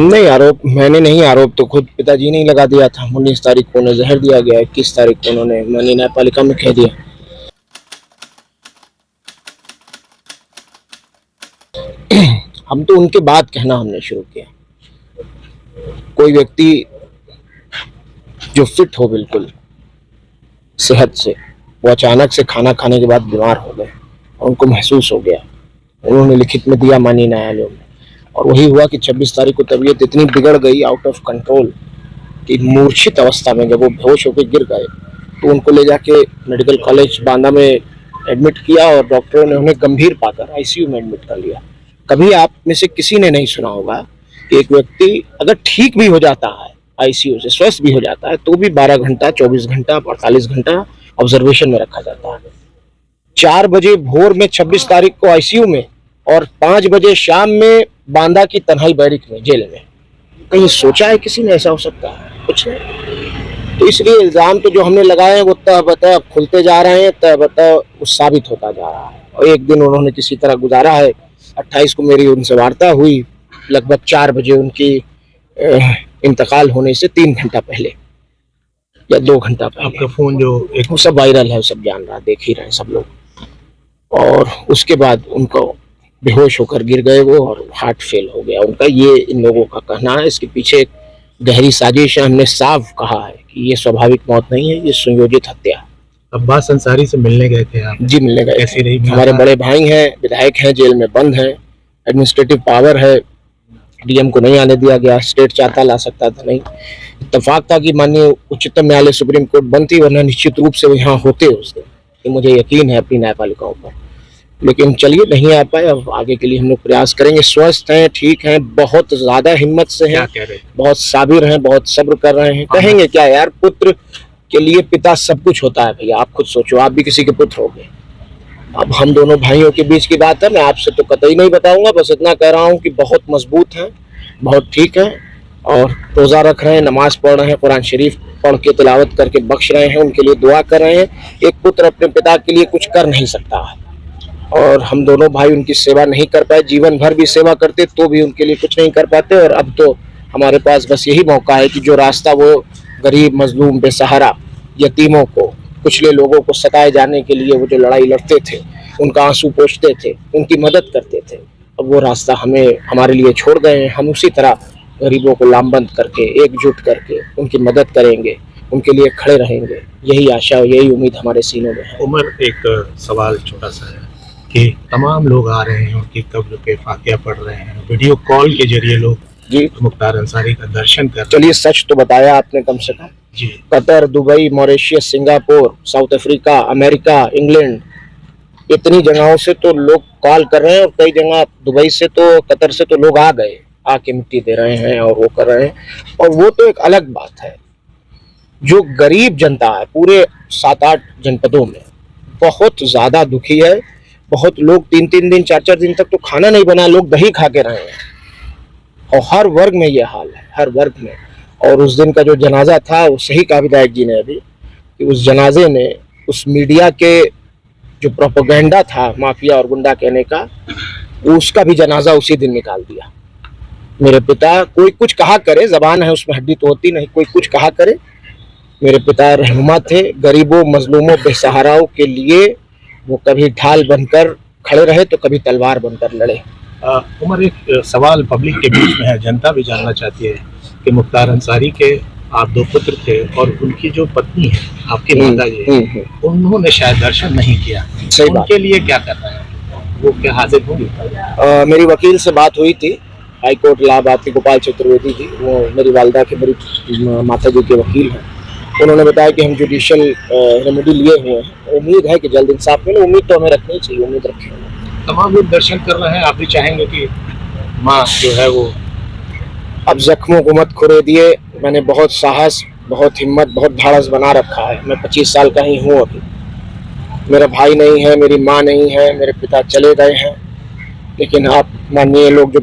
नहीं, आरोप मैंने नहीं, आरोप तो खुद पिताजी ने ही लगा दिया था। 19 तारीख को उन्हें जहर दिया गया, 21 तारीख को उन्होंने मनी न्यायपालिका में कह दिया। हम तो उनके बाद कहना हमने शुरू किया। कोई व्यक्ति जो फिट हो बिल्कुल सेहत से, वो अचानक से खाना खाने के बाद बीमार हो गए और उनको महसूस हो गया। उन्होंने लिखित में दिया माननीय न्यायालयों में, और वही हुआ कि 26 तारीख को तबीयत इतनी बिगड़ गई, आउट ऑफ कंट्रोल, कि मूर्छित अवस्था में जब वो बेहोश होकर गिर गए तो उनको ले जाके मेडिकल कॉलेज बांदा में एडमिट किया और डॉक्टरों ने उन्हें गंभीर पाकर आईसीयू में एडमिट कर लिया। कभी आप में से किसी ने नहीं सुना होगा कि एक व्यक्ति अगर ठीक भी हो जाता है, आईसीयू से स्वस्थ भी हो जाता है, तो भी 12 घंटा, 24 घंटा, 48 घंटा ऑब्जर्वेशन में रखा जाता है। 4 बजे भोर में 26 तारीख को आईसीयू में और 5 बजे शाम में बांदा की तन्हाई बैरिक में, जेल में। कहीं सोचा है किसी ने ऐसा हो सकता है? कुछ नहीं। तो इसलिए इल्जाम तो जो हमने लगाए हैं वो तय खुलते जा रहे हैं, तय वो साबित होता जा रहा है। और एक दिन उन्होंने किसी तरह गुजारा है। 28 को मेरी उनसे वार्ता हुई, लगभग 4 बजे उनकी इंतकाल होने से 3 घंटा पहले या 2 घंटा पहले। आपका फोन जो वो सब वायरल है, सब जान रहा, देख ही रहे हैं सब लोग। और उसके बाद उनको बेहोश होकर गिर गए वो, और हार्ट फेल हो गया उनका। ये इन लोगों का कहना है। इसके पीछे एक गहरी साजिश है। हमने साफ कहा है कि ये स्वाभाविक मौत नहीं है, ये सुनियोजित हत्या। अब्बास अंसारी से मिलने गए थे आप? जी, मिलने गए। कैसी रही? हमारे बड़े भाई हैं, विधायक हैं, जेल में बंद हैं, एडमिनिस्ट्रेटिव पावर है, डीएम को नहीं आने दिया गया। स्टेट चाहता ला सकता था, नहीं। इत्तेफाक था कि माननीय उच्चतम न्यायालय सुप्रीम कोर्ट बंद थी, वरना निश्चित रूप से वो यहाँ होते उस दिन। ये मुझे यकीन है अपनी न्यायपालिकाओं पर। लेकिन चलिए, नहीं आ पाए। अब आगे के लिए हम लोग प्रयास करेंगे। स्वस्थ हैं, ठीक हैं, बहुत ज्यादा हिम्मत से हैं, बहुत साबिर हैं, बहुत सब्र कर रहे हैं। कहेंगे क्या यार, पुत्र के लिए पिता सब कुछ होता है भैया। आप खुद सोचो, आप भी किसी के पुत्र हो गए। अब हम दोनों भाइयों के बीच की बात है, मैं आपसे तो कतई नहीं बताऊंगा। बस इतना कह रहा हूँ कि बहुत मजबूत हैं, बहुत ठीक हैं, और रोज़ा रख रहे हैं, नमाज पढ़ रहे हैं, कुरान शरीफ पढ़ के तिलावत करके बख्श रहे हैं, उनके लिए दुआ कर रहे हैं। एक पुत्र अपने पिता के लिए कुछ कर नहीं सकता है, और हम दोनों भाई उनकी सेवा नहीं कर पाए। जीवन भर भी सेवा करते तो भी उनके लिए कुछ नहीं कर पाते। और अब तो हमारे पास बस यही मौका है कि जो रास्ता वो गरीब, मजलूम, बेसहारा, यतीमों को, कुचले लोगों को सताए जाने के लिए वो जो लड़ाई लड़ते थे, उनका आंसू पोंछते थे, उनकी मदद करते थे, अब वो रास्ता हमारे लिए छोड़ गए हैं। हम उसी तरह गरीबों को लामबंद करके, एकजुट करके उनकी मदद करेंगे, उनके लिए खड़े रहेंगे। यही आशा और यही उम्मीद हमारे सीनों में है। उमर, एक सवाल छोटा सा है कि तमाम लोग आ रहे हैं, उनकी कब्र पे फातिहा पढ़ रहे हैं, वीडियो कॉल के जरिए लोग जी मुख्तार अंसारी का दर्शन कर। चलिए, सच तो बताया आपने कम से कम। जी, Qatar, Dubai, Mauritius, Singapore, South Africa, America, England, इतनी जगहों से तो लोग कॉल कर रहे हैं। और कई जगह दुबई से तो, कतर से तो लोग आ गए, आके मिट्टी दे रहे हैं और वो कर रहे हैं। और वो तो एक अलग बात है। जो गरीब जनता है पूरे 7-8 जनपदों में, बहुत ज्यादा दुखी है। बहुत लोग 3-3 दिन, 4-4 दिन तक तो खाना नहीं बना, लोग दही खा के रहे हैं। और हर वर्ग में ये हाल है, हर वर्ग में। और उस दिन का जो जनाजा था, वो सही कहा विधायक जी ने अभी, कि उस जनाजे ने उस मीडिया के जो प्रोपेगेंडा था माफिया और गुंडा कहने का, उसका भी जनाजा उसी दिन निकाल दिया। मेरे पिता, कोई कुछ कहा करे, जबान है उसमें हड्डी तो होती नहीं, कोई कुछ कहा करे। मेरे पिता रहनुमा थे, गरीबों, मजलूमों, बेसहाराओं के लिए वो कभी ढाल बनकर खड़े रहे तो कभी तलवार बनकर लड़े। उमर, एक सवाल पब्लिक के बीच में है, जनता भी जानना चाहती है कि मुख्तार अंसारी के आप 2 पुत्र थे और उनकी जो पत्नी है, आपकी माता जी, उन्होंने शायद दर्शन नहीं किया। उनके लिए क्या करना है, वो क्या हाजिर होंगी? मेरी वकील से बात हुई थी, हाईकोर्ट इलाहाबाद की गोपाल चतुर्वेदी जी, वो मेरी वालिदा के, मेरी माता जी के वकील हैं। उन्होंने बताया कि हम जुडिशियल रेमेडी लिए हुए हैं, उम्मीद है कि जल्द इंसाफ मिले। उम्मीद तो हमें रखनी चाहिए, उम्मीद रखें। तमाम लोग दर्शन कर रहे हैं, आप भी चाहेंगे कि माँ जो है वो? अब जख्मों को मत खुरेदिए। मैंने बहुत साहस, बहुत हिम्मत, बहुत धाड़स बना रखा है। मैं 25 साल का ही हूँ अभी। मेरा भाई नहीं है, मेरी माँ नहीं है, मेरे पिता चले गए हैं। लेकिन आप माननीय लोग जो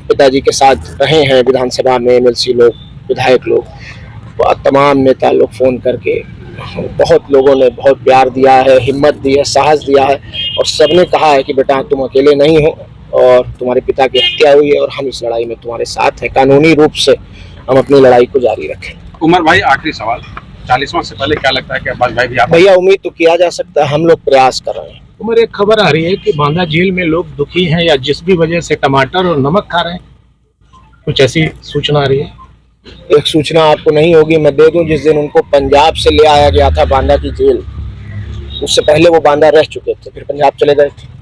पिताजी के साथ रहे हैं विधानसभा में, एमएलसी लोग, विधायक लोग, तमाम नेता लोग फ़ोन करके, बहुत लोगों ने बहुत प्यार दिया है, हिम्मत दी है, साहस दिया है, और सबने कहा है कि बेटा तुम अकेले नहीं हो, और तुम्हारे पिता की हत्या हुई है और हम इस लड़ाई में तुम्हारे साथ हैं। कानूनी रूप से हम अपनी लड़ाई को जारी रखें। उमर भाई, आखिरी सवाल, 40वां से पहले क्या लगता है कि अब्बास भाई भी आप? भैया उम्मीद तो किया जा सकता है, हम लोग प्रयास कर रहे हैं। उमर, एक खबर आ रही है कि बांदा जेल में लोग दुखी हैं या जिस भी वजह से टमाटर और नमक खा रहे हैं, कुछ ऐसी सूचना आ रही है? एक सूचना आपको नहीं होगी, मैं दे दूं। जिस दिन उनको पंजाब से ले आया गया था बांदा की जेल, उससे पहले वो बांदा रह चुके थे, फिर पंजाब चले गए थे।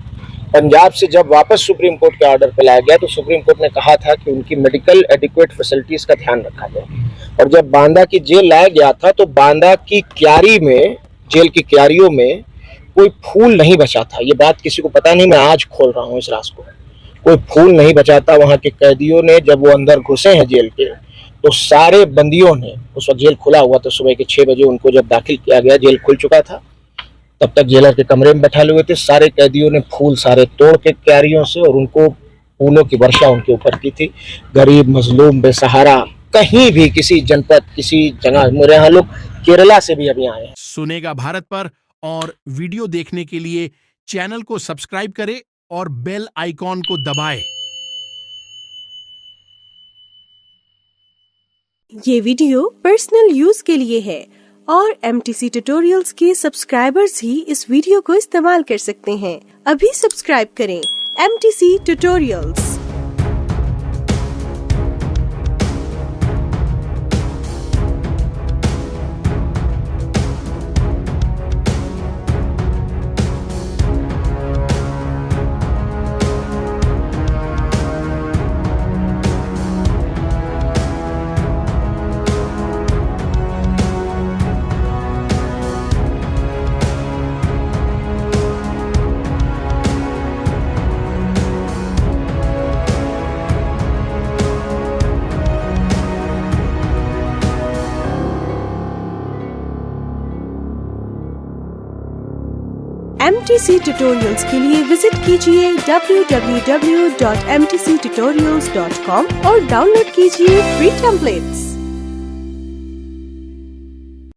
पंजाब से जब वापस सुप्रीम कोर्ट के ऑर्डर पे लाया गया तो सुप्रीम कोर्ट ने कहा था कि उनकी मेडिकल एडिक्वेट फैसिलिटीज का ध्यान रखा जाए। और जब बांदा की जेल लाया गया था तो बांदा की क्यारी में, जेल की क्यारियों में कोई फूल नहीं बचा था। ये बात किसी को पता नहीं, मैं आज खोल रहा हूँ इस राज को। कोई फूल नहीं बचा था। वहाँ के कैदियों ने, जब वो अंदर घुसे हैं जेल के, तो सारे बंदियों ने, उस वक्त जेल खुला हुआ था, सुबह के 6 बजे उनको जब दाखिल किया गया, जेल खुल चुका था, तब तक जेलर के कमरे में बैठा हुए थे। सारे कैदियों ने फूल सारे तोड़ के क्यारियों से, और उनको फूलों की वर्षा उनके ऊपर की थी। गरीब, मजलूम, बेसहारा, कहीं भी किसी जनपद, किसी जगह, मेरे यहाँ लोग केरला से भी अभी आए हैं। सुनेगा भारत पर और वीडियो देखने के लिए चैनल को सब्सक्राइब करें और बेल आइकॉन को दबाएं। ये वीडियो पर्सनल यूज के लिए है और MTC ट्यूटोरियल्स के सब्सक्राइबर्स ही इस वीडियो को इस्तेमाल कर सकते हैं। अभी सब्सक्राइब करें MTC ट्यूटोरियल्स। MTC ट्यूटोरियल्स के लिए विजिट कीजिए www.mtctutorials.com और डाउनलोड कीजिए फ्री टेम्पलेट्स।